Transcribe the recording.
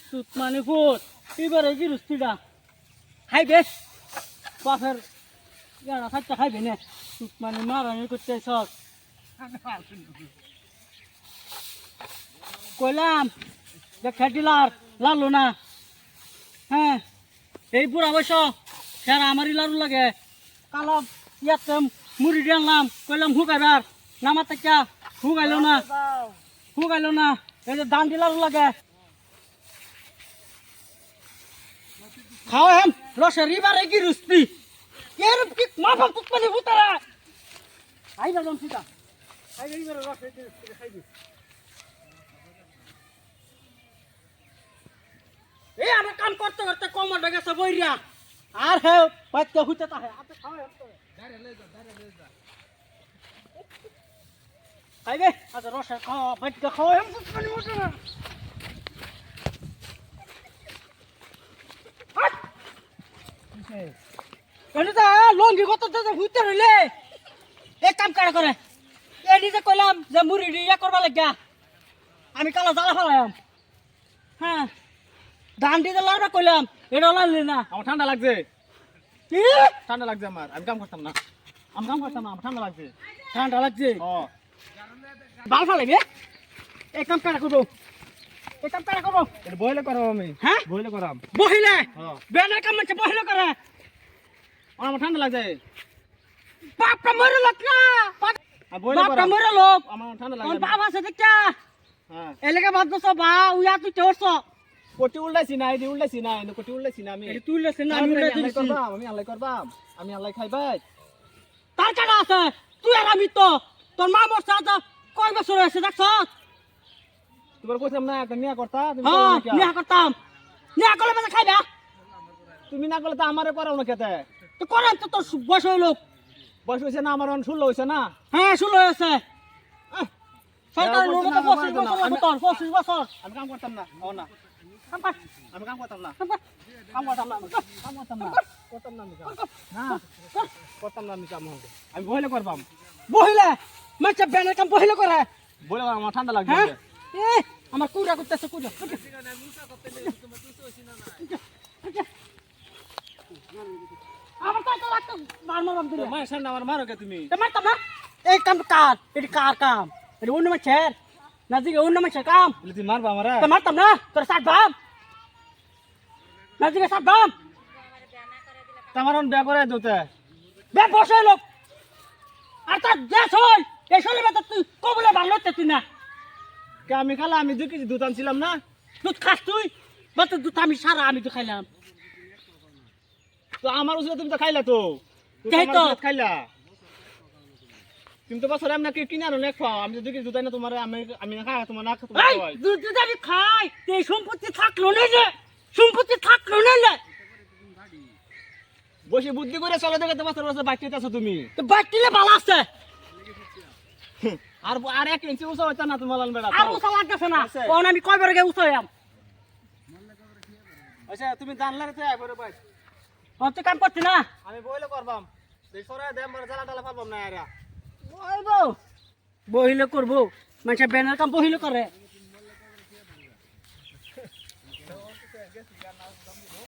সুত মানে ফুট এবারে কি রুস্তিটা খাইবে বাপের জানা খাইতে খাইবে না সুত মানে মারানি করতে সব কইলাম যে খেটিলার লালো না হ্যাঁ এই বুড়া বয়স সেরা আমারই লাড়ু লাগে কালো ইয়াতে মুড়ি দিয়ে আনলাম কইলাম হুকাইবার নামার থেকে হুকাইলো না এই যে দান দিলার লাগে খাও হেম রসের এবারে কি রুস্তি এর কি মাফা কুকমানি ভূতারা আইবা জম সিটা আইবা এবারে রসের কি রুস্তি খাইবি এই আমার কাম করতে করতে কমর গেছে বইরা আর হে পাইতে হইতে তাহে আপনি খাও হেম তো দাঁড়ে লই যা খাইবে আচ্ছা রসের খাও পাইতে খাও হেম কুকমানি ভূতারা লঙ্গি কত হইতে রইলে এক কাম কারা করে এডি যে কইলাম যে মুড়ি ইয়া করবা লাগিয়া আমি কালা জ্বালা ফেলাম হ্যাঁ ধান দিতে লাড়বা কইলাম এটা লাড়লি না আমার ঠান্ডা লাগছে কি ঠান্ডা লাগছে আমি কাম করতাম না আমার ঠান্ডা লাগছে ঠান্ডা লাগছে ও বাল ফেলাইবে এক কাম কারা করবো এটা বইলে করাম আমি হ্যাঁ বইলে করাম বহিলে হ্যাঁ বেনের কাম আছে বহিলে করে আমার ঠান্ডা লাগছে বাপটা মরে লোক না বইলে বাপটা করাম মরে লোক আমার ঠান্ডা ওর লাগছে বাপ আছে দেখা হ্যাঁ এলাকা বাদ দছ বা উয়া তুই চড়ছ কোটি উল্টাইছি না এদি উল্টাইছি না এনে কোটি উল্টাইছি না আমি এটা তুই লেছ না আমি আমি আল্লাহ দিছি করবাম আমি আল্লাহ খাইবাই তার কাটা আছে তুই আর আমি তো তোর মা মরছে আজ কয় বছর হয়েছে দেখছ তোমার কইতাম না একটা নিয়া করতা তুমি হ্যাঁ করো না কিয়া? নিয়া করতাম নিয়া করলে মানে খাইবা তুমি না করলে তো আমারে করাও না খেতে তো করেন তো তোর বয়স হইল বয়স হয়েছে না আমার 16 হয়েছে না হ্যাঁ শুরু হয়েছে সরকারি লোক তো 25 বছর লাগবে তোর 25 বছর আমি কাম করতাম না ও না কাম পাস আমি কাম করতাম না কাম পাস কাম করতাম না করতাম না আমি কাম না করতাম না আমি কাম হবে আমি বইলে করবাম বহিলে মাছে বেনের কাম বহিলে করে বইলে আমার ঠান্ডা লাগবে হ্যাঁ এ আমার কুড়া করতেছে কুড়া আমার তো লাগতো মারমারাম দিলে মায়ের সামনে আমার মারো কে তুমি te mata na এই কাম কার এটি কার কাম এটি অন্য মাছের না দিকে অন্য মাছের কাম বলে তুমি মারবা আমারে te মারতাম না তোর সাত ভাম না দিকে সাত ভাম তোমার অন বিয়া করে দতে বে বসে লোক আর তার দেশ হই এই শোলে বেটা তুই কবলে ভালো তুই না কে আমি খালা আমি 2 কেজি দুধ আনছিলাম না দুধ খাস তুই বাতো দুধ আমি সারা আমি তো খাইলাম তো আমার উসলে তুমি তো খাইলা তো তুমি তাই আমার তো। উসলে খাইলা তুমি তো বছরে আমি নাকি কিনে আনো না খাও আমি তো 2 কেজি দুধ আইনা তোমার আমি না খাই তোমার না তোমার এই খাওয়াই দুধ দুধ আমি খাই এই সম্পত্তি থাকলো না যে সম্পত্তি থাকলো না লে বসে বুদ্ধি করে চলে দেখে তো বছর বাইক আছো তুমি তো বাটিলে ভালো আছে আর 1 ইঞ্চি উঁচা হইতা না তোমার লাল বেড়া আর উসা লাগতেছে না আছে। কোন আমি কয়বার গে উসাইয়াম আচ্ছা তুমি জানলা রে তাই করে ভাই তুই কাম করছিস না আমি বইলে করবাম এই সরাই দে আমার জ্বালা টালা পারবাম না এরা বইবো বহিলে করবো মানুষের ব্যানার কাম বহিলে করে